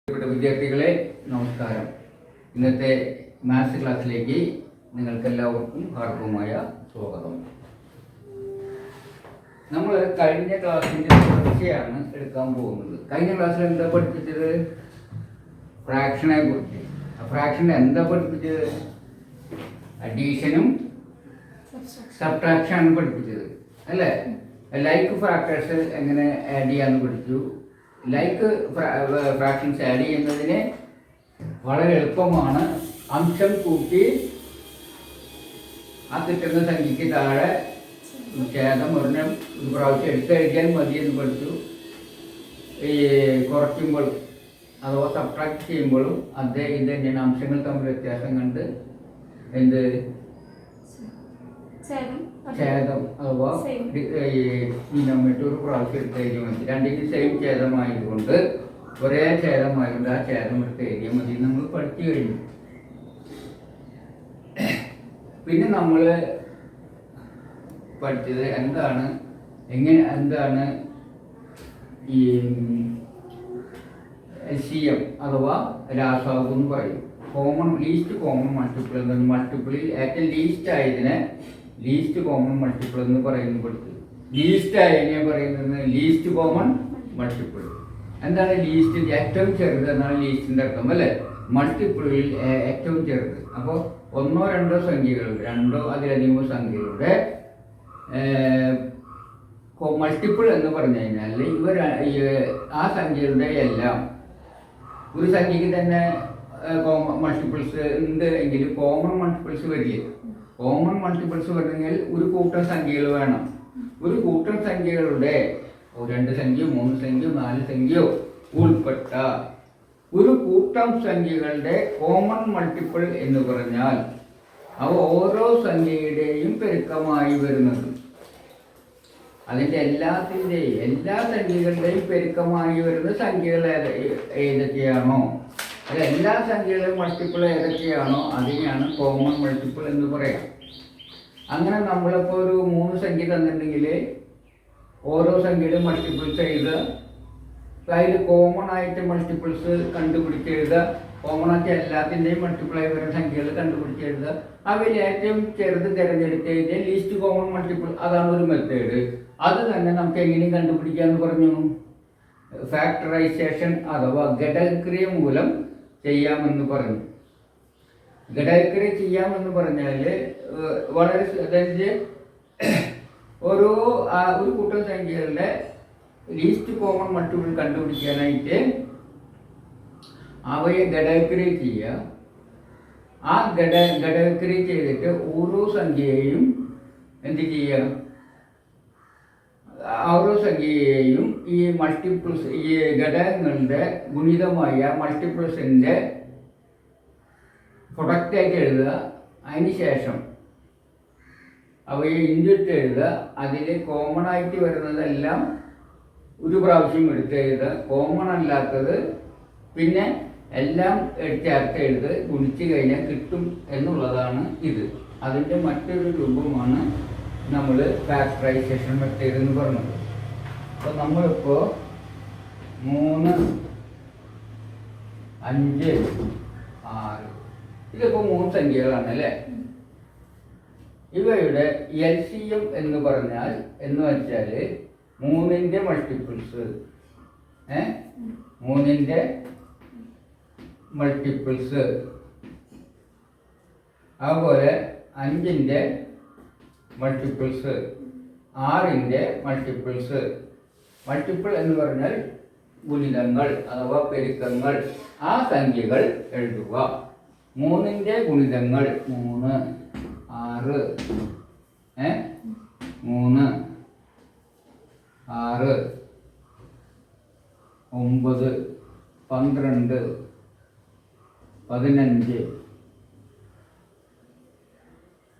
പ്രിയപ്പെട്ട വിദ്യാർത്ഥികളെ നമസ്കാരം. ഇന്നത്തെ മാത്സ് ക്ലാസ്സിലേക്ക് നിങ്ങൾക്കെല്ലാവർക്കും ഹാർദവമായ സ്വാഗതം. നമ്മൾ കഴിഞ്ഞ ക്ലാസ്സിൻ്റെ തുടർച്ചയാണ് എടുക്കാൻ പോകുന്നത്. കഴിഞ്ഞ ക്ലാസ്സിൽ എന്താ പഠിപ്പിച്ചത്? ഫ്രാക്ഷനെ കുറിച്ച്. ഫ്രാക്ഷനെ എന്താ പഠിപ്പിച്ചത്? അഡീഷനും സബ്ട്രാക്ഷനാണ് പഠിപ്പിച്ചത് അല്ലേ? ലൈക്ക് ഫാക്ടേഴ്സ് എങ്ങനെ ആഡ് ചെയ്യാമെന്ന് പഠിച്ചു. ലൈക്ക് ഫ്രാക്ഷൻസ് ആഡ് ചെയ്യുന്നതിന് വളരെ എളുപ്പമാണ്. അംശം കൂട്ടി ആ കിട്ടുന്ന സംഖ്യയ്ക്ക് താഴെ ഛേദം ഒരെണ്ണം ഒരു പ്രാവശ്യം എടുത്തെഴുതിയാൽ മതി എന്ന് പഠിച്ചു. ഈ കുറയ്ക്കുമ്പോഴും അഥവാ സബ്ട്രാക്ട് ചെയ്യുമ്പോഴും ഇത് തന്നെയാണ്. അംശങ്ങൾ തമ്മിൽ വ്യത്യാസം കണ്ട് എന്ത് ഛേദം അഥവാ ഡിനോമിനേറ്റർ ഒരു പ്രാവശ്യം എടുത്ത് എഴുതിയാൽ മതി. രണ്ടിനും സെയിം ഛേദമായതുകൊണ്ട് ഒരേ ഛേദമായതുകൊണ്ട് ആ ഛേദം എടുത്ത് എഴുതിയാൽ മതി. നമ്മൾ പഠിച്ചു കഴിഞ്ഞു. പിന്നെ നമ്മൾ പഠിച്ചത് എന്താണ് ഈ LCM അഥവാ രാസാഗു എന്ന് പറയും. ലീസ്റ്റ് കോമൺ മൾട്ടിപ്പിൾ എന്ന് മൾട്ടിപ്പിളിൽ ഏറ്റവും ലീസ്റ്റ് ആയതിനെ ലീസ്റ്റ് കോമൺ മൾട്ടിപ്പിൾ എന്ന് പറയുന്നത് പഠിച്ചു. ലീസ്റ്റ് ആയതിനെ പറയുന്നത് ലീസ്റ്റ് കോമൺ മൾട്ടിപ്പിൾ. എന്താണ് ലീസ്റ്റ്? ഏറ്റവും ചെറുത് എന്നാണ് ലീസ്റ്റിൻ്റെ അർത്ഥം അല്ലേ? മൾട്ടിപ്പിളിൽ ഏറ്റവും ചെറുത്. അപ്പോൾ ഒന്നോ രണ്ടോ സംഖ്യകളുടെ രണ്ടോ അതിലധികമോ സംഖ്യകളുടെ മൾട്ടിപ്പിൾ എന്ന് പറഞ്ഞു കഴിഞ്ഞാൽ ആ സംഖ്യകളുടെ എല്ലാം ഒരു സംഖ്യക്ക് തന്നെ മൾട്ടിപ്പിൾസ് ഉണ്ട് എങ്കിൽ കോമൺ മൾട്ടിപ്പിൾസ് വരില്ല. കോമൺ മൾട്ടിപ്പിൾസ് വരണമെങ്കിൽ ഒരു കൂട്ടം സംഖ്യകൾ വേണം. ഒരു കൂട്ടം സംഖ്യകളുടെ 2 സംഖ്യയോ 3 സംഖ്യയോ 4 സംഖ്യയോ ഉൾപ്പെട്ട ഒരു കൂട്ടം സംഖ്യകളുടെ കോമൺ മൾട്ടിപ്പിൾ എന്ന് പറഞ്ഞാൽ അവ ഓരോ സംഖ്യയുടെയും പെരുക്കമായി വരുന്നത്. അതിൻ്റെ എല്ലാ സംഖ്യകളുടെയും പെരുക്കമായി വരുന്ന സംഖ്യകൾ ഏതൊക്കെയാണോ, അത് എല്ലാ സംഖ്യകളുടെയും മൾട്ടിപ്പിൾ ഏതൊക്കെയാണോ അതിനെയാണ് കോമൺ മൾട്ടിപ്പിൾ എന്ന് പറയാം. അങ്ങനെ നമ്മളിപ്പോൾ ഒരു 3 സംഖ്യ തന്നിട്ടുണ്ടെങ്കിൽ ഓരോ സംഖ്യയുടെ മൾട്ടിപ്പിൾസ് എഴുതുക. അതിൽ കോമൺ ആയിട്ട് മൾട്ടിപ്പിൾസ് കണ്ടുപിടിച്ചെഴുതുക. കോമൺ ആയിട്ട് എല്ലാത്തിൻ്റെയും മൾട്ടിപ്പിളായി വരുന്ന സംഖ്യകൾ കണ്ടുപിടിച്ചെഴുതുക. അവയിൽ ഏറ്റവും ചെറുത് തിരഞ്ഞെടുത്ത് എഴുതിയ ലീസ്റ്റ് കോമൺ മൾട്ടിപ്പിൾ, അതാണ് ഒരു മെത്തേഡ്. അത് തന്നെ നമുക്ക് എങ്ങനെയും കണ്ടുപിടിക്കാമെന്ന് പറഞ്ഞു. ഫാക്ടറൈസേഷൻ അഥവാ ഘടകക്രിയ മൂലം ചെയ്യാമെന്ന് പറഞ്ഞു. ഘടകക്രിയ ചെയ്യാമെന്ന് പറഞ്ഞാൽ വളരെ അതായത് ഒരു കൂട്ടം സംഖ്യകളുടെ ലീസ്റ്റ് കോമൺ മൾട്ടിപ്പിൾ കണ്ടുപിടിക്കാനായിട്ട് അവയെ ഘടകക്രിയ ചെയ്യുക. ആ ഘടകക്രിയ ചെയ്തിട്ട് ഓരോ സംഖ്യയെയും എന്ത് ചെയ്യുക? ഓരോ സംഖ്യയെയും ഈ മൾട്ടിപ്പിൾസ് ഈ ഘടകങ്ങളുടെ ഗുണിതമായ മൾട്ടിപ്പിൾസിൻ്റെ പ്രൊഡക്റ്റായിട്ട് എഴുതുക. അതിന് ശേഷം അവയെ ഇൻഡിട്ട് എഴുതുക. അതിൽ കോമൺ ആയിട്ട് വരുന്നതെല്ലാം ഒരു പ്രാവശ്യം എടുത്ത് എഴുതുക. കോമൺ അല്ലാത്തത് പിന്നെ എല്ലാം ചേർത്ത് എഴുതുക. ഗുണിച്ച് കഴിഞ്ഞാൽ കിട്ടും എന്നുള്ളതാണ് ഇത്. അതിൻ്റെ മറ്റൊരു രൂപമാണ് നമ്മൾ ഫാക്ടറൈസേഷൻ മെത്തേഡ് എന്ന് പറഞ്ഞത്. അപ്പോൾ നമ്മളിപ്പോൾ 3, 5, 6 ഇതിപ്പോൾ 3 സംഖ്യകളാണ് അല്ലേ? ഇവയുടെ LCM എന്ന് പറഞ്ഞാൽ എന്ന് വെച്ചാൽ 3ൻ്റെ മൾട്ടിപ്പിൾസ് 3ൻ്റെ മൾട്ടിപ്പിൾസ്, അതുപോലെ 5ൻ്റെ മൾട്ടിപ്പിൾസ്, 6ൻ്റെ മൾട്ടിപ്പിൾസ്. മൾട്ടിപ്പിൾ എന്ന് പറഞ്ഞാൽ ഗുണിതങ്ങൾ അഥവാ പെരുക്കങ്ങൾ. ആ സംഖ്യകൾ എഴുതുക. 3ൻ്റെ ഗുണിതങ്ങൾ 3, 6 3, 6, 9, 12, 15,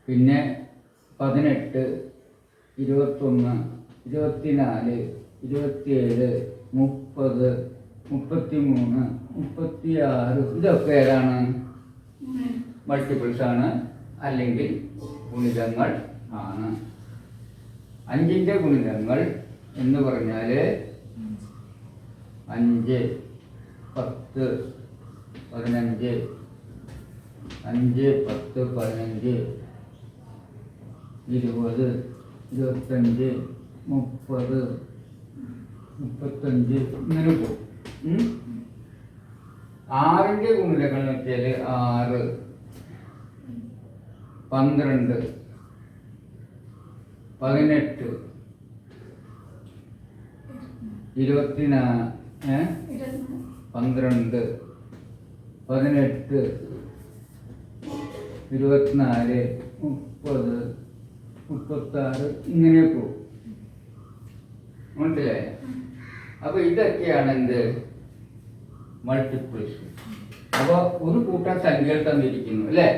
പിന്നെ 18, 21, 24, 27, 30, 33, 36 ഇതൊക്കെ ഏതാണ്? മൾട്ടിപ്പിൾസ് ആണ് അല്ലെങ്കിൽ ഗുണിതങ്ങൾ ആണ്. 5ൻ്റെ ഗുണിതങ്ങൾ എന്ന് പറഞ്ഞാൽ 5, 10, 15, 5, 10, 15, 20, 25, 30, 35 ഇങ്ങനെ പോകും. 6ന്റെ ഗുണിതങ്ങൾ വെച്ചാൽ 6, 12, 18, 24, 12, 18, 24, 30, 36 ഇങ്ങനെ പോകും. മനസ്സിലായ? അപ്പൊ ഇതൊക്കെയാണ് എന്ത് മൾട്ടിപ്ലിക്കേഷൻ. അപ്പൊ ഒരു കൂട്ടം സംഖ്യകൾ തന്നിരിക്കുന്നു അല്ലേ?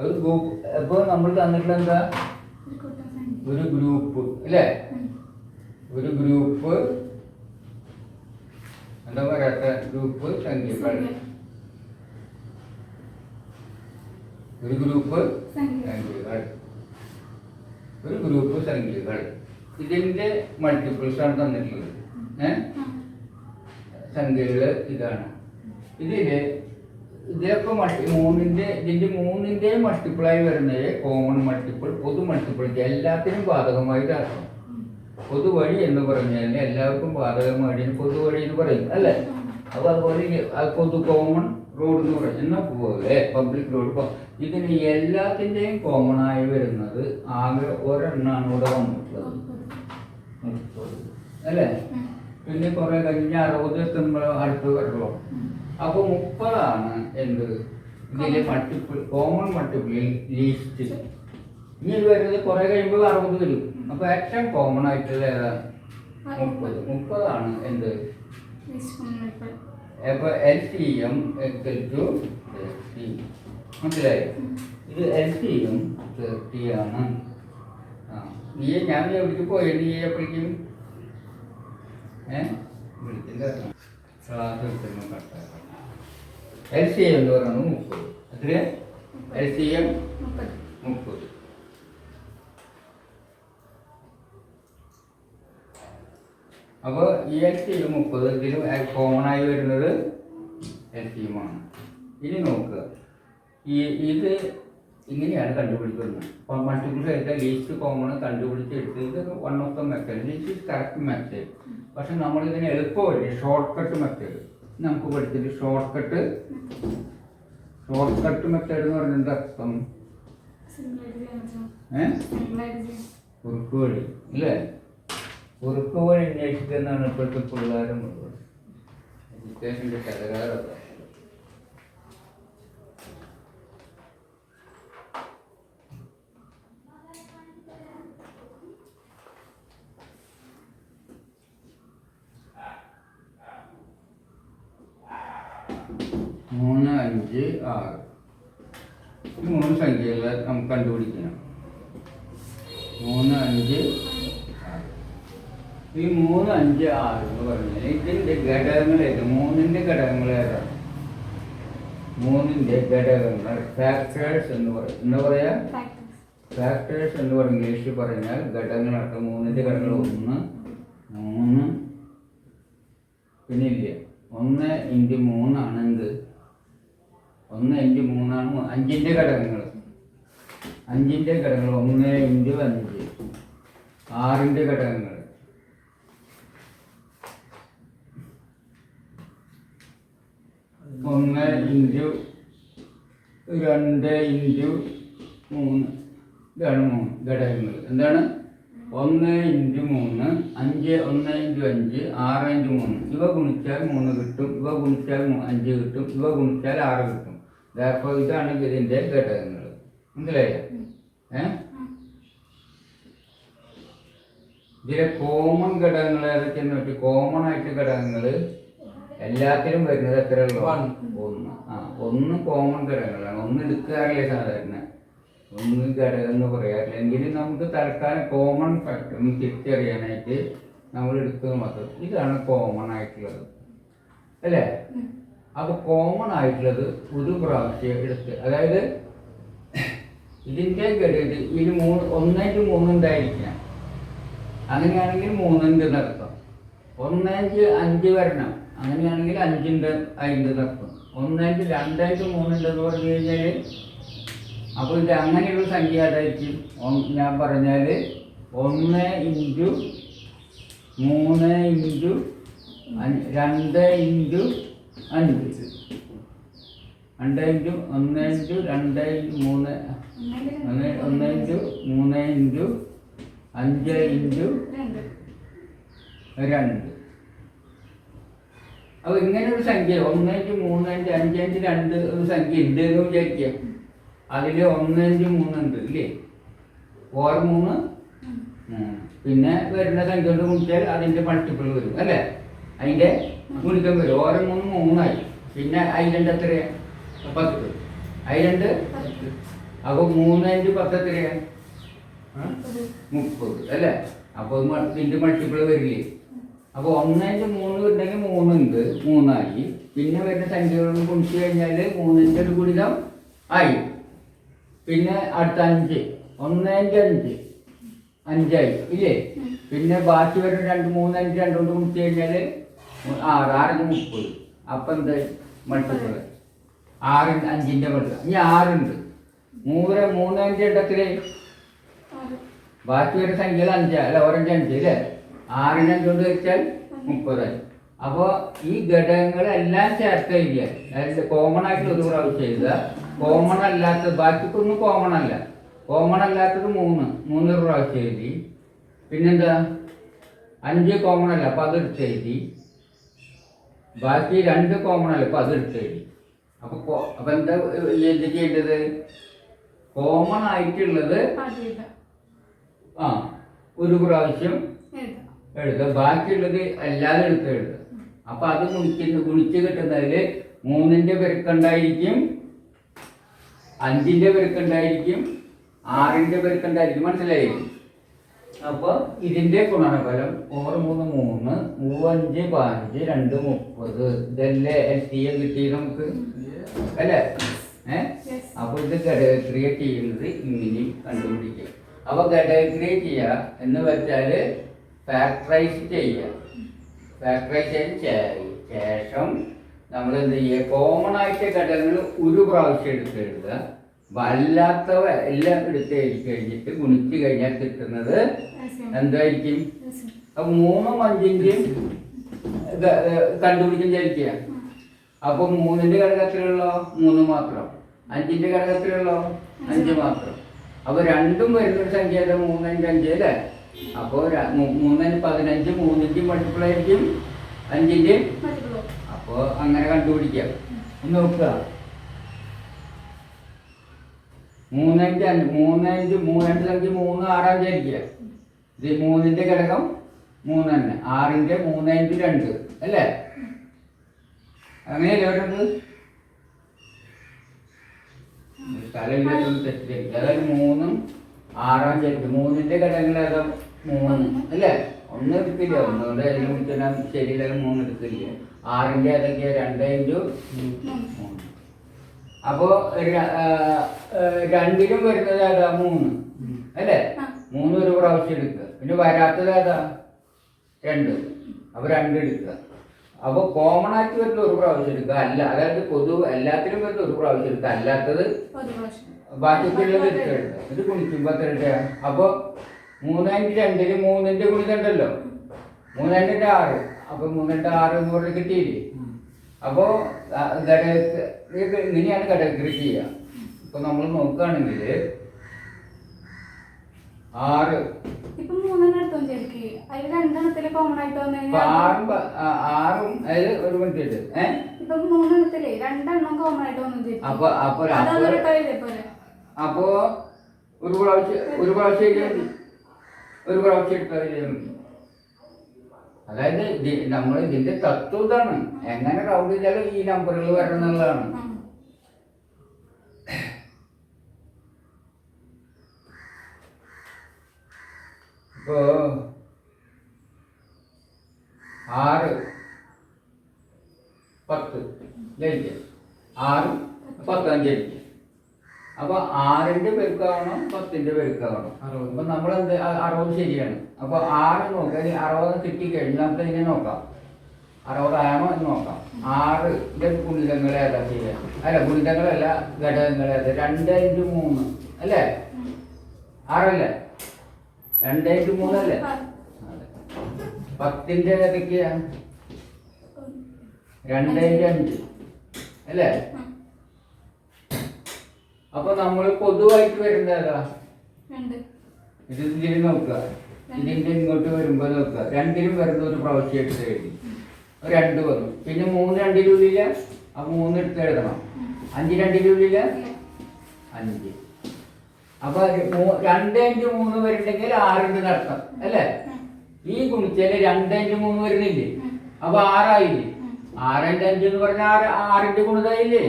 ഒരു ഗ്രൂപ്പ്. അപ്പൊ നമ്മൾ തന്നിട്ടുള്ള എന്താ? ഒരു ഗ്രൂപ്പ് അല്ലേ? ഒരു ഗ്രൂപ്പ് എന്താ പറയാത്ത ഗ്രൂപ്പ് സംഖ്യകൾ. ഒരു ഗ്രൂപ്പ് സംഖ്യകൾ. ഒരു ഗ്രൂപ്പ് സംഖ്യകൾ. ഇതിന്റെ മൾട്ടിപ്പിൾസ് ആണ് തന്നിട്ടുള്ളത്. സംഖ്യകള് ഇതാണ്. ഇതിലൊക്കെ ഇതിന്റെ മൂന്നിന്റെയും മൾട്ടിപ്പിളായി വരുന്നത് കോമൺ മൾട്ടിപ്പിൾ, പൊതു മൾട്ടിപ്പിൾ എല്ലാത്തിനും ബാധകമായി ഇതാക്കണം. പൊതുവഴി എന്ന് പറഞ്ഞാൽ എല്ലാവർക്കും ബാധകമായി പൊതുവഴി എന്ന് പറയും അല്ലേ? അപ്പൊ അതുപോലെ പൊതു കോമൺ റോഡ് എന്ന് പറയും. എന്നാ പോലെ പബ്ലിക് റോഡ്. ഇതിന് എല്ലാത്തിന്റെയും കോമൺ ആയി വരുന്നത് ആകെ ഒരെണ്ണാണ് ഇവിടെ വന്നിട്ടുള്ളത്, 30 അല്ലേ? പിന്നെ കുറെ കഴിഞ്ഞ് 60 എത്തുമ്പോൾ അടുത്ത് വരുള്ളൂ. അപ്പൊ 30 എന്ത് ഇതിലെ മൾട്ടിപ്പിൾ, കോമൺ മൾട്ടിപ്പിളിൽ ലീസ്റ്റ്. ഇനി ഇത് വരുന്നത് കുറെ കഴിയുമ്പോൾ 60 വരും. അപ്പൊ ഏറ്റവും കോമൺ ആയിട്ടുള്ള ഏതാണ്? 30 എന്ത്? അപ്പൊ LCM = 30. മനസ്സിലായി? ഇത് LCM 30 ആണ്. ഞാൻ എവിടേക്ക് പോയി? നീ എപ്പോഴേക്കും LCM എന്ന് പറയുന്നത് 30. എത്ര? LCM 30. അപ്പൊ ഈ LCM 30 ഇതിലും കോമൺ ആയി വരുന്നത് LCM ആണ്. ഇനി നോക്കുക, ഇത് ഇങ്ങനെയാണ് കണ്ടുപിടിക്കുന്നത്. മൾട്ടിപ്പിൾ ആയിട്ട് ലീസ്റ്റ് കോമൺ കണ്ടുപിടിച്ചെടുത്ത് ഇത് one of the method. This is correct method. പക്ഷെ നമ്മൾ ഇതിന് എളുപ്പമല്ലേ ഷോർട്ട് കട്ട് മെത്തേഡ് നമുക്ക് പഠിച്ചിട്ട്. ഷോർട്ട് കട്ട് മെത്തേഡ് എന്ന് പറഞ്ഞതിന്റെ അർത്ഥം കുറുക്ക് വഴി അല്ലേ? കുറുക്ക് വഴി അന്വേഷിക്കുന്നതാണ് ഇപ്പോഴത്തെ പിള്ളേരും എഡ്യൂക്കേഷൻ്റെ തകരാറൊക്കെ. മൂന്ന്, 5, 6 ഈ 3 സംഖ്യകളെ നമുക്ക് കണ്ടുപിടിക്കണം. 3, 5, 6. ഈ 3, 5, 6 എന്ന് പറഞ്ഞാൽ ഇതിന്റെ ഘടകങ്ങൾ ഏത്? 3ന്റെ ഘടകങ്ങൾ ഏതാണ്? 3ന്റെ ഘടകങ്ങൾ ഫാക്ടേഴ്സ് എന്ന് പറയും. എന്താ പറയാ? ഫാക്ടേഴ്സ് എന്ന് പറഞ്ഞ ഇംഗ്ലീഷിൽ പറഞ്ഞാൽ ഘടകങ്ങളൊക്കെ 3ന്റെ ഘടകങ്ങൾ 1, 3 പിന്നെ ഇല്ല 1 × 3 ആണ് എന്ത്? 1 × 3 ആണ് 5ന്റെ ഘടകങ്ങൾ. 5ന്റെ ഘടകങ്ങൾ 1 × 5. 6ന്റെ ഘടകങ്ങൾ 1 × 2 × 3. ഇതാണ് 3 ഘടകങ്ങൾ. എന്താണ്? 1 × 3, 5, 1 × 5, 6 × 3. ഇവ ഗുണിച്ചാൽ 3 കിട്ടും, ഇവ ഗുണിച്ചാൽ 5 കിട്ടും, ഇവ ഗുണിച്ചാൽ 6 കിട്ടും. അപ്പോൾ ഇതാണ് ഇതിൻ്റെ ഘടകങ്ങൾ. മനസ്സിലായോ? ഇതിലെ കോമൺ ഘടകങ്ങൾ ഏതൊക്കെയെന്ന് വെച്ചാൽ കോമൺ ആയിട്ട് ഘടകങ്ങൾ എല്ലാത്തിലും വരുന്നത് എത്ര ഉള്ളൂ? 1 കോമൺ ഘടകങ്ങളാണ്. 1 എടുക്കാറില്ലേ സാധാരണ? 1 ഘടകം എന്ന് പറയാറില്ല. എങ്കിലും നമുക്ക് തൽക്കാലം കോമൺ ഫാക്ടർ തിരിച്ചറിയാനായിട്ട് നമ്മൾ എടുക്കുന്നത് മാത്രം. ഇതാണ് കോമൺ ആയിട്ടുള്ളത് അല്ലേ? അപ്പോൾ കോമൺ ആയിട്ടുള്ളത് ഒരു പ്രാവശ്യം എടുത്ത്, അതായത് ഇതിൻ്റെ ഘടകത്തിൽ ഇതിൽ 1 × 3 ഉണ്ടായിരിക്കണം. അങ്ങനെയാണെങ്കിൽ 3 ഉണ്ടെന്ന് അർത്ഥം. 1 5 വരണം. അങ്ങനെയാണെങ്കിൽ 5 അതിൻ്റെ തത്വം. 1 2 3 പറഞ്ഞു കഴിഞ്ഞാൽ അപ്പോൾ ഇത് അങ്ങനെയുള്ള സംഖ്യ അതായിരിക്കും. ഞാൻ പറഞ്ഞാൽ 1 into 3 into 2 into 5 2 into 1 into 2 into 3 1 into 3 into 5 into 2. അപ്പോൾ ഇങ്ങനെ ഒരു സംഖ്യ 1 ഇൻറ്റു 3 ഇൻറ്റു 5 ഇൻറ്റു 2 ഒരു സംഖ്യ ഉണ്ട് എന്ന് വിചാരിക്കുക. അതിൽ 1 ഇൻറ്റു 3 ഉണ്ട് ഇല്ലേ? 3 3. പിന്നെ വരുന്ന സംഖ്യ കൊണ്ട് ഗുണിച്ചാൽ അതിൻ്റെ മൾട്ടിപ്പിൾ വരും അല്ലേ? അതിൻ്റെ ഗുണിക്കം വരും. 3 3 പിന്നെ അതിൻ്റെ എത്രയാണ്? 10. അതിൻ്റെ അപ്പോൾ 3 ഇൻറ്റു 10 എത്രയാണ്? 30 അല്ലേ? അപ്പോൾ ഇതിൻ്റെ മൾട്ടിപ്പിൾ വരില്ലേ? അപ്പോൾ 1 ഇൻറ്റു 3 ഉണ്ടെങ്കിൽ 3 ഉണ്ട്, 3 ആയി. പിന്നെ വരുന്ന സംഖ്യകളൊന്നും ഗുണിച്ച് കഴിഞ്ഞാൽ 3ൻ്റെ ഒരു ഗുണിതം ആയി. പിന്നെ അടുത്ത 5 1 ഇൻറ്റു 5 5 ഇല്ലേ? പിന്നെ ബാക്കി വരുന്ന 2 3 5 2 കൊണ്ട് ഗുണിച്ച് കഴിഞ്ഞാൽ 6 6 30. അപ്പം എന്താ മൾട്ടിപ്പിൾ 6 5ൻ്റെ മൾട്ടിപ്പിൾ. ഇനി 6 ഉണ്ട്. 3 5 എത്രയായി? ബാക്കി വരുന്ന സംഖ്യകൾ 5 അല്ല, ഓറഞ്ച് 5 അല്ലേ? 6 കൊണ്ട് വെച്ചാൽ 30. അപ്പോൾ ഈ ഘടകങ്ങളെല്ലാം ചേർത്ത് കഴിഞ്ഞാൽ അതായത് കോമൺ ആയിട്ട് ഒരു പ്രാവശ്യം എഴുതുക. കോമൺ അല്ലാത്തത് ബാക്കിക്കൊന്നും കോമൺ അല്ല. കോമൺ അല്ലാത്തത് 3 പ്രാവശ്യം എഴുതി. പിന്നെന്താ 5 കോമൺ അല്ല, അപ്പോൾ അതെടുത്ത് എഴുതി. ബാക്കി 2 കോമൺ അല്ല, അപ്പോൾ അതെടുത്ത് എഴുതി. അപ്പോൾ എന്താ എന്ത് ചെയ്യേണ്ടത്? കോമൺ ആയിട്ടുള്ളത് ഒരു പ്രാവശ്യം എഴുതുക, ബാക്കിയുള്ളത് എല്ലാവരും എടുത്ത് എഴുതുക. അപ്പം അത് ഗുണിച്ച് കിട്ടുന്നതിൽ 3ൻ്റെ പെരുക്കുണ്ടായിരിക്കും, 5ൻ്റെ പെരുക്കുണ്ടായിരിക്കും, 6ൻ്റെ പെരുക്കുണ്ടായിരിക്കും. മനസ്സിലായി? അപ്പോൾ ഇതിൻ്റെ ഗുണനഫലം 6 3 3 3 5 15 2 30. ഇതല്ലേ LCM കിട്ടിയത് നമുക്ക് അല്ലേ? അപ്പോൾ ഇത് ഘടകക്രിയ ചെയ്യുന്നത് ഇങ്ങനെയും കണ്ടുപിടിക്കുക. അപ്പോൾ ഘടകക്രിയ ചെയ്യുക എന്ന് വെച്ചാൽ ഫാക്ടറൈസ് ചെയ്യുക. ഫാക്ടറൈസ് ചെയ്തതിന് ശേഷം നമ്മൾ എന്ത് ചെയ്യുക? കോമൺ ആയിട്ട് ഘടകങ്ങൾ ഒരു പ്രാവശ്യം എടുത്ത് എഴുതുക. അല്ലാത്തവ എല്ലാം എടുത്ത് എഴുതി കഴിഞ്ഞിട്ട് ഗുണിച്ച് കഴിഞ്ഞാൽ കിട്ടുന്നത് എന്തായിരിക്കും? അപ്പം 3 5ൻ്റെയും കണ്ടുപിടിക്കാൻ വിചാരിക്കുക. അപ്പോൾ 3ൻ്റെ ഘടകത്തിലുള്ളോ 3 മാത്രം, 5ൻ്റെ ഘടകത്തിലുള്ളോ 5 മാത്രം. അപ്പോൾ രണ്ടും വരുന്നൊരു സംഖ്യ 3 5 5 അല്ലേ? അപ്പോൾ 3 15 3ൻ്റെ മൾട്ടിപ്പിൾ ആയിരിക്കും 5ൻ്റെ. അപ്പോൾ അങ്ങനെ കണ്ടുപിടിക്കാം. ഒന്ന് നോക്കുക. 3 5 5 3 5 3 സംഖ്യ 3 6 5 ആയിരിക്കുക. ഇത് 3ൻ്റെ ഘടകം 3 തന്നെ. 6ൻ്റെ 3 5 2 അല്ലേ? അങ്ങനെയല്ലേ വരുന്നത്? സ്ഥലമില്ലാത്തൊന്ന് തെറ്റിദ്ധരിക്കുക. അതായത് 3 6 5 3ൻ്റെ ഘടകങ്ങൾ ഏതാ? 3 അല്ലേ? 1 എടുക്കില്ല. 1 കൊണ്ട് ഏതെങ്കിലും വിളിച്ചാൽ ശരിയില്ല, 3 എടുക്കില്ല. 6ൻ്റെ ഏതൊക്കെയാ? 2 ഇൻറ്റു 3. അപ്പോൾ 2ലും വരുന്നത് ഏതാ? 3 അല്ലേ? 3 ഒരു പ്രാവശ്യം എടുക്കുക. പിന്നെ വരാത്തത് ഏതാ? 2. അപ്പോൾ 2 എടുക്കുക. അപ്പോൾ കോമൺ ആയിട്ട് വരുന്ന ഒരു പ്രാവശ്യം എടുക്കുക. അല്ല, അതായത് എല്ലാത്തിലും വരുന്ന ഒരു പ്രാവശ്യം എടുക്കുക. അല്ലാത്തത് ബാക്കിക്കുള്ളത് എടുക്കുക. ഇത് ഗുണിക്കുമ്പോൾ എത്ര എടുക്കുക? അപ്പോൾ 3 5 2 3ൻ്റെ ഗുണിതമുണ്ടല്ലോ, 3 2 6. അപ്പോൾ 3 2 6 എന്ന് പറഞ്ഞ് കിട്ടിയില്ലേ? അപ്പോൾ ഇങ്ങനെയാണ് ഘടകക്രിയ ചെയ്യുക. ഇപ്പോൾ നമ്മൾ നോക്കുകയാണെങ്കിൽ 6 6ഉം അതിൽ ഒരു മിനിറ്റ് അപ്പോ ഒരു പ്രാവശ്യം എടുത്താൽ മതി. അതായത് നമ്മൾ ഇതിന്റെ തത്വം ഇതാണ്. എങ്ങനെ റൗണ്ട് ചെയ്താലും ഈ നമ്പറുകൾ വരണം എന്നുള്ളതാണ്. ഇപ്പോ 6 10 ജയിക്കുക, 6 10 ജയിക്കുക. അപ്പൊ 6ന്റെ പെരുക്കാവണം 10ന്റെ പെരുക്കാവണം. അപ്പൊ നമ്മളെന്ത് 60 ശരിയാണ്. അപ്പൊ 6 നോക്കാം, 60 കിട്ടിക്കഴിഞ്ഞാൽ നമുക്ക് ഇതിനെ നോക്കാം 60 ആണോ എന്ന് നോക്കാം. 6ന്റെ ഗുണിതങ്ങൾ ഏതാ ചെയ്യാം? അല്ല, ഗുണിതങ്ങളല്ല, ഘടകങ്ങൾ ഏതാ? 2 × 3 അല്ലേ? 6 അല്ലേ? 2 × 3 അല്ലേ? 10ന്റെ ഏതൊക്കെയാ? 2 × 5 അല്ലേ? അപ്പൊ നമ്മൾ പൊതുവായിട്ട് വരുന്നത് ഏതാ? ഇത് ഇതിന് നോക്കുക, ഇതിന്റെ ഇങ്ങോട്ട് വരുമ്പോ നോക്കുക, 2ലും വരുന്ന ഒരു പ്രാവശ്യമായിട്ട് എഴുതി 2 വന്നു. പിന്നെ 3 2ന്റെ ഉള്ളില്ല, ആ 3 എടുത്ത് എഴുതണം. 5 2ന്റെ ഉള്ളില്ല 5. അപ്പൊ 2 × 3 വരുന്നുണ്ടെങ്കിൽ 6ന്റെ അർത്ഥം അല്ലേ? ഈ ഗുണിച്ചാല് 2 × 3 വരുന്നില്ലേ? അപ്പൊ 6 ആയില്ലേ? 6 × 5 എന്ന് പറഞ്ഞാൽ 6ന്റെ ഗുണിതായില്ലേ?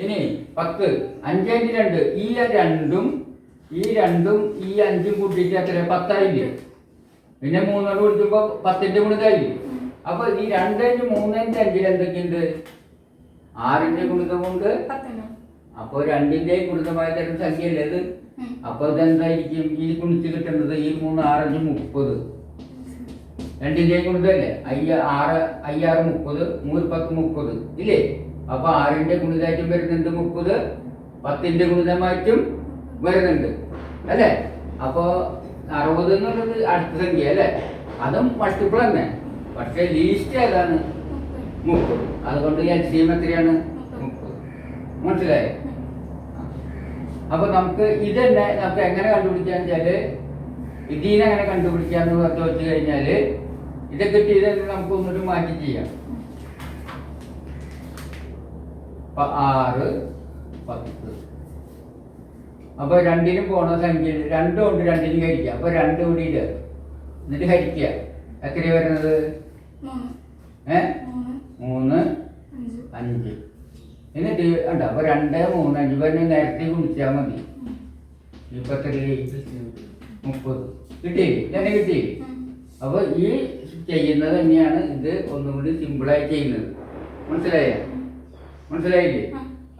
ഇനി 10 5 × 2, ഈ 2ഉം ഈ 5ഉം കൂട്ടിയിട്ട് എത്ര? 10 ആയില്ലേ? പിന്നെ 3 കൊടുക്കുമ്പോ 10ന്റെ ഗുണിതായില്ലേ? അപ്പൊ ഈ 2 × 3 × 5 എന്തൊക്കെയുണ്ട്? 6ന്റെ ഗുണിതമുണ്ട്. അപ്പൊ 2ന്റെ ഗുണിതമായ തരം സംഖ്യയല്ലേ അത്? അപ്പൊ ഇതെന്തായിരിക്കും ഈ ഗുണിച്ച് കിട്ടുന്നത്? ഈ 3 6 30. 2ന്റെ ഗുണിതല്ലേ? 6 30, 3 10 30 ഇല്ലേ? അപ്പൊ 6ന്റെ ഗുണിതമായിട്ടും വരുന്നുണ്ട് 30, 10ന്റെ ഗുണിതമായിട്ടും വരുന്നുണ്ട് അല്ലേ? അപ്പൊ 60 എന്നുള്ളത് അടുത്ത സംഖ്യ അല്ലേ? അതും മൾട്ടിപ്പിൾ തന്നെ, പക്ഷെ ലീസ്റ്റ് ഏതാണ്? 30. അതുകൊണ്ട് LCM എത്രയാണ്? 30. മനസ്സിലായോ? അപ്പൊ നമുക്ക് ഇതന്നെ നമുക്ക് എങ്ങനെ കണ്ടുപിടിക്കാന്ന് വെച്ചാല്, ഇതിനെ എങ്ങനെ കണ്ടുപിടിക്കാന്ന് വെച്ച് കഴിഞ്ഞാല് ഇതൊക്കെ ചെയ്ത് നമുക്ക് ഒന്നൊരു മാറ്റി ചെയ്യാം. 6 10. അപ്പൊ 2നും പോണ സംഖ്യ 2 കൊണ്ട് 2നും ഹരിക്കുക. അപ്പൊ 2 കൂടിയില്ല, എന്നിട്ട് ഹരിക്കുക. എത്രയാ വരുന്നത്? 3 5. എന്നിട്ട് ഉണ്ട്. അപ്പൊ 2 3 5 പറഞ്ഞ് നേരത്തെ ഗുണിച്ചാൽ മതി. ഇപ്പൊ എത്ര? 30 കിട്ടിയില്ലേ? തന്നെ കിട്ടിയില്ലേ? അപ്പൊ ഈ ചെയ്യുന്നത് തന്നെയാണ് ഇത് ഒന്നും കൂടി സിമ്പിളായി ചെയ്യുന്നത്. മനസ്സിലായില്ലേ?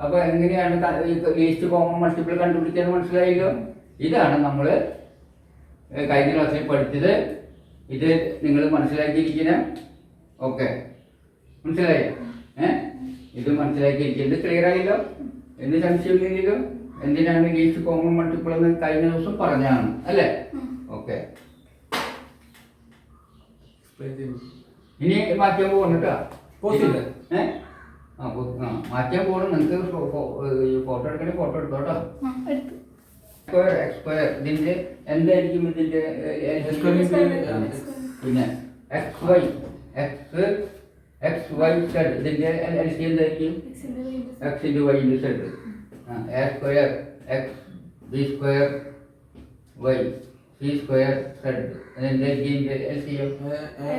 അപ്പൊ എങ്ങനെയാണ് ലീസ്റ്റ് കോമൺ മൾട്ടിപ്പിൾ കണ്ടുപിടിച്ചത്? മനസ്സിലായല്ലോ? ഇതാണ് നമ്മൾ കഴിഞ്ഞ ക്ലാസ്സിൽ പഠിച്ചത്. ഇത് നിങ്ങൾ മനസ്സിലാക്കിയിരിക്കണം. ഓക്കെ, മനസ്സിലായോ? ഇത് മനസ്സിലാക്കിയിരിക്കുന്നത് ക്ലിയർ ആയല്ലോ? എന്ത് സംശയമില്ലെങ്കിലോ? എന്തിനാണ് ലീസ്റ്റ് കോമൺ മൾട്ടിപ്പിൾ എന്ന് കഴിഞ്ഞ ദിവസം പറഞ്ഞാണ് അല്ലേ? ഓക്കെ, ഇനി മാറ്റാൻ പോകുന്നു കേട്ടോ. മാറ്റാൻ പോകണം. നിങ്ങൾക്ക് ഫോട്ടോ എടുക്കണേ ഫോട്ടോ എടുത്തോട്ടോ. സ്ക്വയർ ഇതിന്റെ എന്തായിരിക്കും? ഇതിന്റെ പിന്നെ എക്സ് വൈ സെഡ് ഇതിന്റെ LCM എന്തായിരിക്കും? X × Y × Z. A² X, B² Y, C² Z. എന്തായിരിക്കും LCM? A²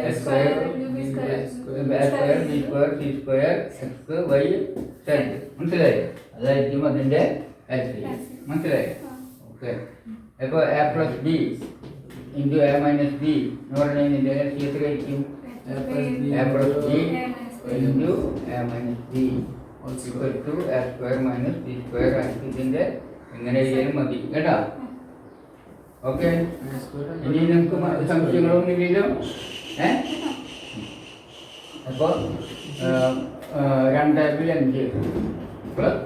B², C² X, Y, Z. മനസ്സിലായോ? അതായിരിക്കും അതിന്റെ LCM. മനസ്സിലായോ? ഓക്കെ. അപ്പൊ A + B × A - B എന്ന് പറഞ്ഞതിന്റെ LCM എത്രയായിരിക്കും? A + B × A - B = A² - B². ഇതിന്റെ എങ്ങനെ എഴുതിയാലും മതി കേട്ടോ. ഓക്കെ, ഇനി നമുക്ക് സംശയങ്ങളൊന്നും ഇല്ലല്ലോ? അപ്പൊ 2/5 പ്ലസ്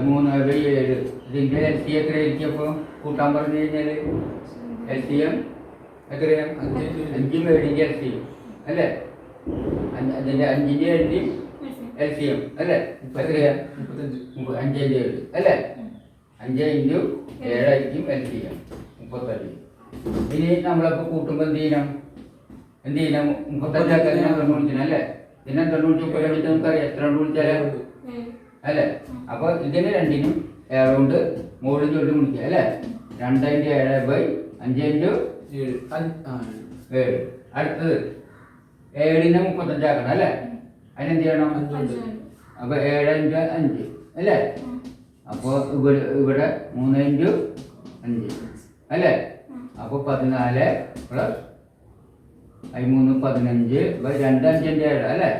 3/7 ഇതിന്റെ LCM എത്രയായിരിക്കും? അപ്പൊ കൂട്ടാൻ പറഞ്ഞു കഴിഞ്ഞാല് LCM എത്രയാ? 5 മേടിന്റെ LCM അല്ലേ? അതിന്റെ 5ന്റെ LCM അല്ലേ? എത്രയാ? 5 × 7 അല്ലേ? 5 × 7 ആയിരിക്കും LCM 35. ഇനി നമ്മളപ്പോ കൂട്ടുമ്പോ എന്ത് ചെയ്യണം? 35 ആക്കാൻ വിളിക്കണം അല്ലേ? ഇതിനെ 93 നമുക്കറിയാം. എത്ര കൊണ്ട് വിളിച്ചാലേ അല്ലേ? അപ്പൊ ഇതിന് 2നും 7 കൊണ്ട് മുകളിൽ തൊട്ട് വിളിക്കുക അല്ലേ? 2 × 7/5 × 7. അടുത്തത് 7നെ 35 ആക്കണം അല്ലേ? അതിനെന്ത് ചെയ്യണം? അപ്പൊ 7 × 5 അല്ലേ? അപ്പൊ ഇവിടെ 3 × 5 അല്ലേ? അപ്പൊ 14 പ്ലസ് 3 15 2 5 × 7 അല്ലേ?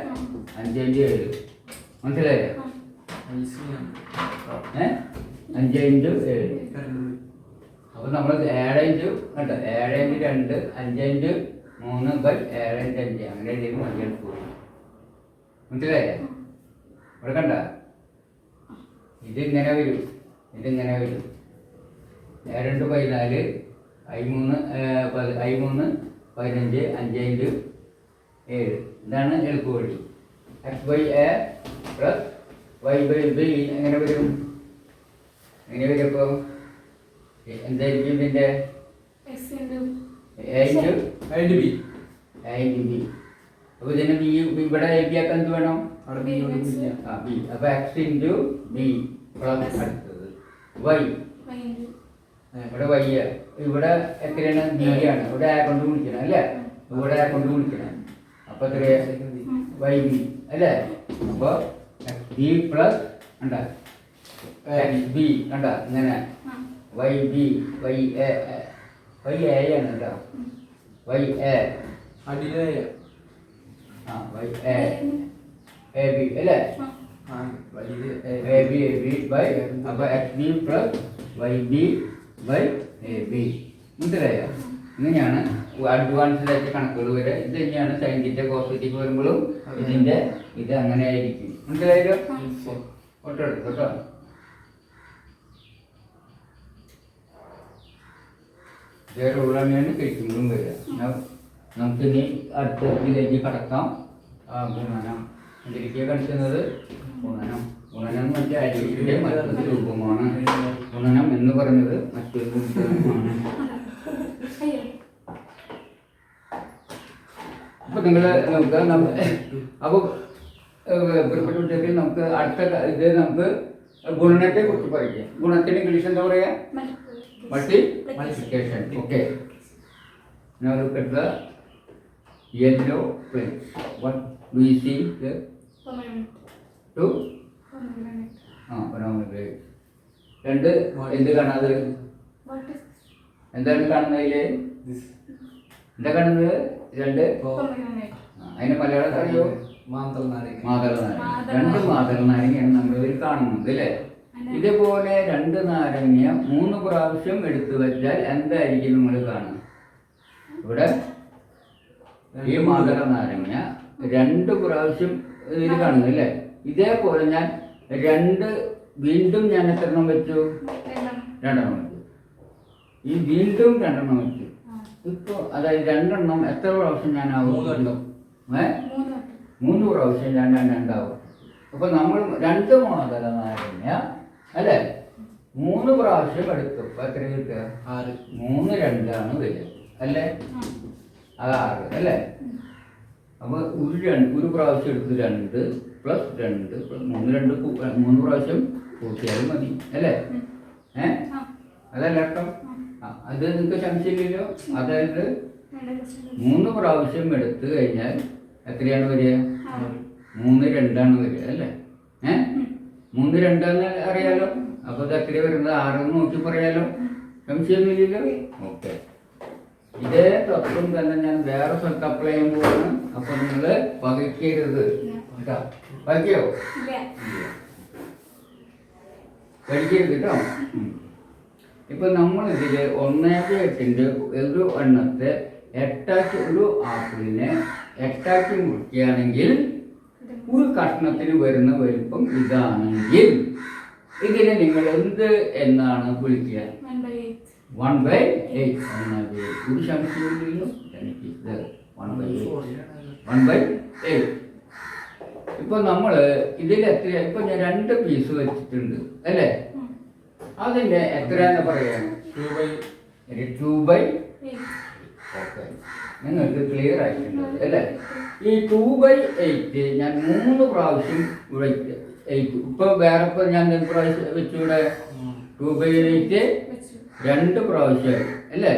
5 × 7. മനസ്സിലായോ? 5 ഇൻറ്റു 7. അപ്പോൾ നമ്മൾ 7 ഇൻറ്റു കണ്ടോ 7 ഇൻറ്റു 2 5 ഇൻറ്റു 3 ബൈ 7 ഇൻറ്റു 5 അങ്ങനെ എന്തെങ്കിലും വണ്ടി എടുക്കും. മനസ്സിലായേ? ഇവിടെ കണ്ട ഇതിങ്ങനെ വരും, ഇതിങ്ങനെ വരും. 2 14 I3 15 5 ഇൻറ്റു 7. ഇതാണ് എളുപ്പവഴി. X by A plus Y by B എങ്ങനെ വരും? എങ്ങനെ വരും? അപ്പോൾ എന്തായിരിക്കും ഇതിൻ്റെ എ ഇൻറ്റു ബി. അപ്പോൾ ഇതിന് ബി ഇവിടെ എ ബി ആക്കാൻ എന്ത് വേണം? ബി. അപ്പോൾ എക്സ് ഇൻറ്റു ബി പ്ലസ് അടുത്തത് വൈ. ഇവിടെ വൈ ഇവിടെ എത്രയാണ്? ബി ആണ്. ഇവിടെ ആ കൊണ്ട് വിളിക്കണം അല്ലേ? ഇവിടെ ആ കൊണ്ട് വിളിക്കണം. അപ്പോൾ എത്രയാ? വൈ ബി അല്ലേ? അപ്പോൾ എക്സ് ബി പ്ലസ് കണ്ട എക്സ് ബി കണ്ട ഇങ്ങനെ വൈ ബി വൈ എ ആണ് കേട്ടോ. Y A Y A B അല്ലേ? എ ബി ബൈ അപ്പോൾ X B plus Y B by A B. മനസ്സിലായോ? ഇങ്ങനെയാണ് അഡ്വാൻസ്ഡായിട്ട് കണക്കുകൾ വരെ. ഇത് തന്നെയാണ് സൈൻ തീറ്റ കോസ് തീറ്റ വരുമ്പോഴും ഇതിൻ്റെ ഇത് അങ്ങനെ ആയിരിക്കും. മനസ്സിലായല്ലോ? ഫോട്ടോ എടുക്കും കേട്ടോ. ഇതേ റൂൾ തന്നെയാണ് കഴിക്കുമ്പോഴും വരിക. നമുക്കിനി അടുത്ത ഇതിലേക്ക് കടക്കാം. ഗുണനം ഇതിലേക്ക് കണിക്കുന്നത് ഗുണനം. ഗുണനം എന്ന് വെച്ചാൽ അരിയുടെ മറ്റൊരു രൂപമാണ്. ഗുണനം എന്ന് പറയുന്നത് മറ്റൊരു രൂപമാണ്. അപ്പോൾ നിങ്ങൾ നമുക്ക് അപ്പോൾ പ്രിയപ്പെട്ട കുട്ടികൾക്ക് നമുക്ക് അടുത്ത ഇത് നമുക്ക് ഗുണനത്തെ കുറിച്ച് പഠിക്കാം. ഗുണത്തിന് ഇംഗ്ലീഷ് എന്താ പറയുക? Multiplication. Okay. Now look at the yellow plates. What do you see here? Two? Pomegranate. രണ്ട് എന്ത് കാണാത്? എന്താണ് കാണുന്നതിൽ? എന്താ കാണുന്നത്? രണ്ട്. അതിന്റെ മലയാളം അറിയോ? മാതള നാരങ്ങ. രണ്ട് മാതള നാരങ്ങയാണ് നമ്മളിതിൽ കാണുന്നത് അല്ലേ? ഇതേപോലെ 2 നാരങ്ങ 3 പ്രാവശ്യം എടുത്തു വെച്ചാൽ എന്തായിരിക്കും നിങ്ങൾ കാണുക? ഇവിടെ ഈ മാതള നാരങ്ങ 2 പ്രാവശ്യം ഇതിൽ കാണുന്നു അല്ലേ? ഇതേപോലെ ഞാൻ വീണ്ടും ഞാൻ എത്രണ്ണം വെച്ചു? 2 വെച്ചു. ഈ വീണ്ടും 2 വെച്ചു. ഇപ്പോൾ അതായത് 2 എത്ര പ്രാവശ്യം ഞാൻ ആവും? 3 പ്രാവശ്യം ഞാൻ 2 അപ്പോൾ നമ്മൾ 2 മാതള നാരങ്ങ അല്ലേ 3 പ്രാവശ്യം എടുത്തു. അപ്പോൾ എത്ര കിട്ടുക? 6. 3 2 വരിക അല്ലേ? അത് 6 അല്ലേ? അപ്പോൾ ഒരു പ്രാവശ്യം എടുത്ത് 2 പ്ലസ് 2 3 പ്രാവശ്യം കൂട്ടിയാലും മതി അല്ലേ? അതല്ല അർത്ഥം? അത് നിങ്ങൾക്ക് സംശയമില്ലല്ലോ. അതായത് 3 പ്രാവശ്യം എടുത്തു കഴിഞ്ഞാൽ എത്രയാണ് വരിക? 3 2 വരിക അല്ലേ? 3 2 അറിയാലോ. അപ്പോൾ ഇത് എത്രയാണ് വരുന്നത്? 6 നോക്കി പറയാലോ. സംശയമൊന്നുമില്ലല്ലോ. ഓക്കെ. ഇതേ തത്വം തന്നെ ഞാൻ വേറെ സ്ഥലത്ത് അപ്ലൈ ചെയ്യാൻ പോവാണ്. അപ്പോൾ നിങ്ങൾ പകയ്ക്കരുത് കേട്ടോ. പകയ്ക്കോ? കഴിക്കരുത് കേട്ടോ. ഇപ്പൊ നമ്മൾ ഇതിൽ 1/8 ഒരു എണ്ണത്തെ 8 ഒരു ആപ്പിളിനെ 8 മുറിക്കുകയാണെങ്കിൽ ഒരു കഷ്ണത്തിന് വരുന്ന വലിപ്പം ഇതാണെങ്കിൽ ഇതിനെ നിങ്ങൾ എന്ത് എന്നാണ് വിളിക്കുക? 1/8. ഒരു സംശയമില്ലല്ലോ. 1/8. ഇപ്പൊ നമ്മൾ ഇതിൽ എത്ര? ഇപ്പൊ ഞാൻ 2 പീസ് വെച്ചിട്ടുണ്ട് അല്ലേ? അതിന്റെ എത്രയാന്ന് പറയാം? 2/8. ഓക്കെ. നിങ്ങൾക്ക് ക്ലിയർ ആയിട്ടുണ്ട് അല്ലേ? ഈ 2/8 ഞാൻ 3 പ്രാവശ്യം വിളിക്കുക. ഇപ്പൊ വേറെ ഞാൻ പ്രാവശ്യം വെച്ചു ഇവിടെ 2/8 2 പ്രാവശ്യമായി അല്ലേ?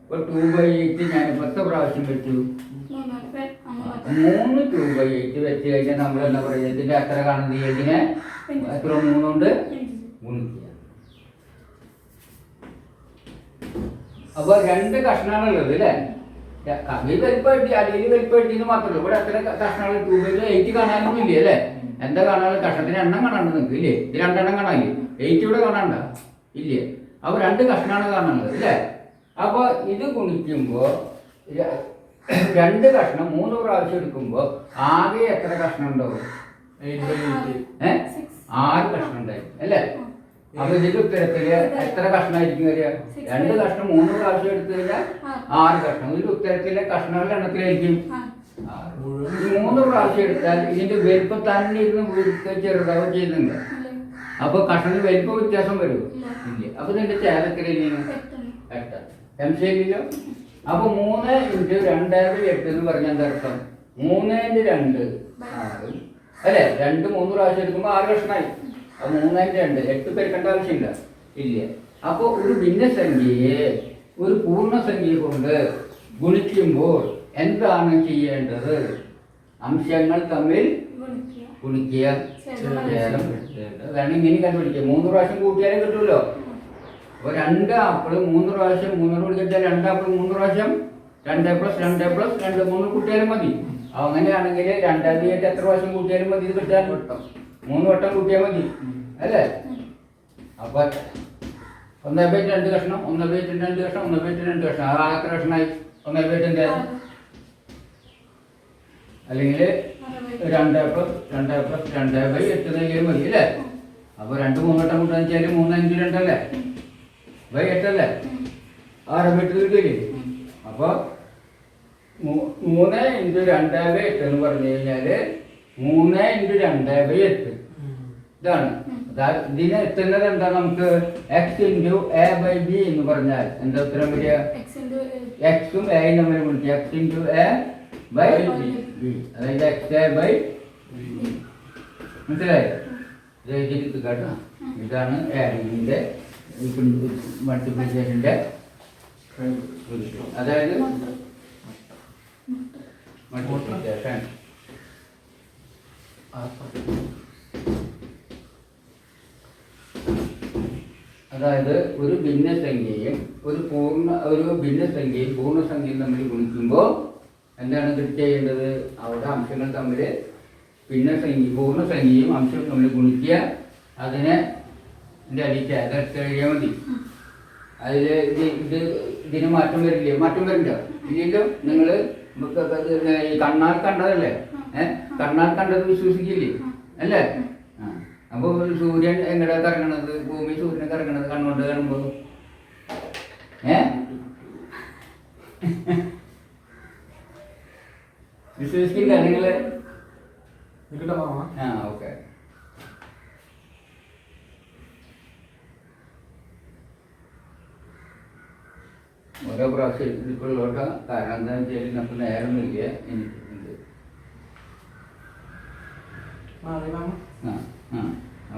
ഇപ്പൊ 2/8 ഞാൻ 10 പ്രാവശ്യം വെച്ചു. 3 2/8 വെച്ച് കഴിഞ്ഞാൽ നമ്മൾ എന്താ പറയുക? ഇതിന്റെ എത്ര കാണുന്നത്? ഇതിനെ എത്ര 3 കൊണ്ട് ഗുണിക്കുക. അപ്പൊ 2 കഷ്ണങ്ങളുള്ളത് അല്ലേ? ഈ വലിപ്പമായിട്ട് അടിയിൽ വലിപ്പമായിട്ട് മാത്രമല്ല. ഇവിടെ എത്ര കഷ്ണങ്ങൾ? 2/8 കാണാനൊന്നും ഇല്ല അല്ലേ? എന്താ കാണാനുള്ള കഷ്ണത്തിന് എണ്ണം കാണാണ്ട് നിങ്ങൾക്ക് ഇല്ലേ? ഇത് രണ്ടെണ്ണം കാണാനില്ലേ? 8 ഇവിടെ കാണാണ്ട ഇല്ലേ? അപ്പോൾ 2 കഷ്ണമാണ് കാണുന്നത് അല്ലേ? അപ്പോൾ ഇത് ഗുണിക്കുമ്പോൾ 2 കഷ്ണം 3 പ്രാവശ്യം എടുക്കുമ്പോൾ ആകെ എത്ര കഷ്ണം ഉണ്ടാവും? 6 കഷ്ണം ഉണ്ടായി അല്ലേ? അപ്പൊ ഇതിന്റെ ഉത്തരത്തില് എത്ര കഷ്ണമായിരിക്കും വരിക? 2 കഷ്ണം 3 പ്രാവശ്യം എടുത്തു കഴിഞ്ഞാൽ 6 കഷ്ണം. ഇതിന്റെ ഉത്തരത്തിലെ കഷ്ണങ്ങളുടെ എണ്ണത്തിലായിരിക്കും 3 പ്രാവശ്യം എടുത്താൽ ഇതിന്റെ വലിപ്പം തന്നെ ഇരുന്ന് ചെറുതാവും ചെയ്യുന്നുണ്ട്. അപ്പൊ കഷ്ണത്തിന് വലിപ്പം വ്യത്യാസം വരും ഇല്ല. അപ്പൊ ഇതിന്റെ ചേരത്തിലെങ്കിലും 8 സംശയമില്ലല്ലോ. അപ്പൊ 3 × 2/8 എന്ന് പറഞ്ഞാൽ എന്താ അർത്ഥം? 3 × 2 6 അല്ലെ? 2 3 പ്രാവശ്യം എടുക്കുമ്പോ 6 കഷ്ണമായി. അത് 3 × 2 8 പെരുക്കേണ്ട ആവശ്യമില്ല ഇല്ല. അപ്പൊ ഒരു ഭിന്നസംഖ്യയെ ഒരു പൂർണ്ണസംഖ്യ കൊണ്ട് ഗുണിക്കുമ്പോൾ എന്താണ് ചെയ്യേണ്ടത്? അംശങ്ങൾ തമ്മിൽ ഗുണിക്കുക. വേണം ഇങ്ങനെ കണ്ടുപിടിക്കുക. 3 പ്രാവശ്യം കൂട്ടിയാലേ കിട്ടുമല്ലോ. അപ്പോൾ 2 ആപ്പിൾ 3 പ്രാവശ്യം 3 കുടിച്ചാൽ 2 ആപ്പിൾ 3 പ്രാവശ്യം 2 + 2 + 2 3 കൂട്ടിയാലും മതി. അങ്ങനെയാണെങ്കിൽ 2 എത്ര പ്രാവശ്യം കൂട്ടിയാലും മതി? ഇത് കിട്ടാൻ 3 വട്ടം കൂട്ടിയാൽ മതി അല്ലേ? അപ്പൊ 1/2 കഷ്ണം 1/2 കഷ്ണം 1/2 കഷ്ണം ആ എത്ര കഷ്ണമായി? 1/2 അല്ലെങ്കിൽ 2 + 2 + 2/8 നൽകിയാലും മതി അല്ലേ? അപ്പൊ 2 3 വട്ടം കൂട്ടാന്ന് വെച്ചാൽ 3 × 2 അല്ലേ? 8 അല്ലേ? 6/8 കിട്ടില്ലേ? അപ്പൊ 3 × 2/8 എന്ന് പറഞ്ഞു കഴിഞ്ഞാല് 3 × 2/8 ഇതാണ്. ഇതിനെ എത്തുന്നത് എന്താ? നമുക്ക് x × a/b എന്ന് പറഞ്ഞാൽ എന്താ ഉത്തരം വരിക? എക്സും എയും തമ്മിൽ വിളിക്കുക. x × a/b അതായത് xa/b. മനസ്സിലായോ? ഇത് കേട്ടോ. ഇതാണ് ആഡിങ്ങിന്റെ മൾട്ടിപ്ലിക്കേഷന്റെ അതായത് മൾട്ടിപ്ലിക്കേഷൻ. അതായത് ഒരു ഭിന്നസംഖ്യയും ഒരു ഭിന്നസംഖ്യയും പൂർണ്ണസംഖ്യയും തമ്മിൽ ഗുണിക്കുമ്പോൾ എന്താണ് ചെയ്യേണ്ടത്? അവിടെ അംശങ്ങൾ തമ്മിൽ പൂർണ്ണസംഖ്യയും അംശവും തമ്മിൽ ഗുണിക്കുക. അതിനെ അടിക്കുക. അതെടുത്ത് കഴിയാൽ മതി. അതിൽ ഇതിന് മാറ്റം വരില്ലേ? മാറ്റം വരില്ല ഇല്ലല്ലോ. നിങ്ങൾ കണ്ണാൽ കണ്ടതല്ലേ? കണ്ണാൽ കണ്ടത് വിശ്വസിക്കില്ലേ അല്ലേ? അപ്പോൾ സൂര്യൻ എങ്ങടെ കറങ്ങണത്? ഭൂമി സൂര്യനെ കറങ്ങണത് കണ്ണുകൊണ്ട് കാണുമ്പോൾ വിശ്വസിക്കില്ല നിങ്ങള്? ഓക്കെ. ഓരോ പ്രാവശ്യം ഇതിപ്പോഴോട്ട് കാരണം എന്താണെന്ന് വെച്ചാൽ നമുക്ക് നേരമൊന്നുമില്ല. എനിക്കുണ്ട്.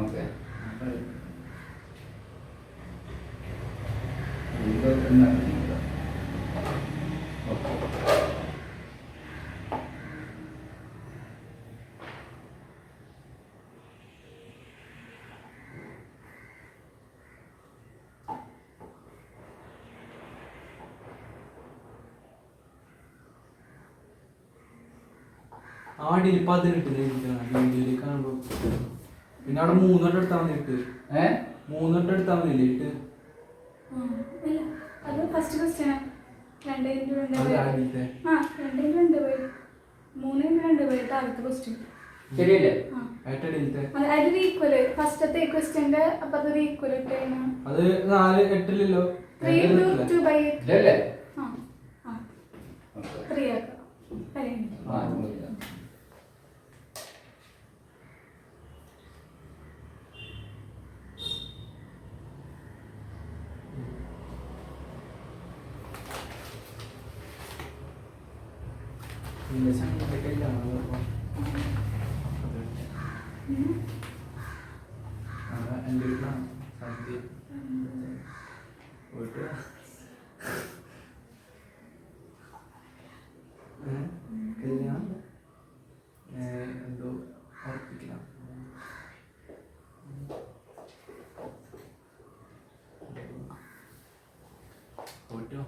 ഓക്കെ. ആ ഡിലിപ്പത് വീഡിയോയിൽ കാണുമ്പോ പിന്നെ അവിടെ 3 വട്ടം എടുത്താൽ മതി. 3 വട്ടം എടുത്താൽ മതി. ശരിയല്ലേ? അത് 4 8 എന്തോ ഉറപ്പിക്കണം. പോയിട്ടോ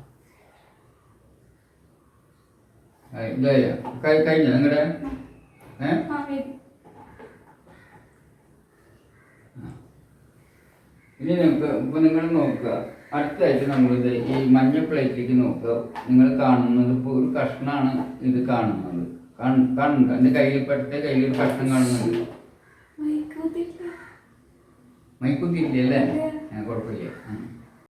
കഴിഞ്ഞ നിങ്ങളുടെ ഇനി നമുക്ക് ഇപ്പൊ നിങ്ങൾ നോക്കുക, അടുത്തായിട്ട് നമ്മളിത് ഈ മഞ്ഞ പ്ലേറ്റിലേക്ക് നോക്കുക. നിങ്ങൾ കാണുന്നത് ഇപ്പോൾ ഒരു കഷ്ണമാണ് ഇത് കാണുന്നത്. കാണുന്നുണ്ട് എൻ്റെ കയ്യിൽ, ഇപ്പോഴത്തെ കയ്യിൽ ഒരു കഷ്ണം കാണുന്നുണ്ട്. മൈക്കുത്തില്ലേ? കുഴപ്പമില്ല.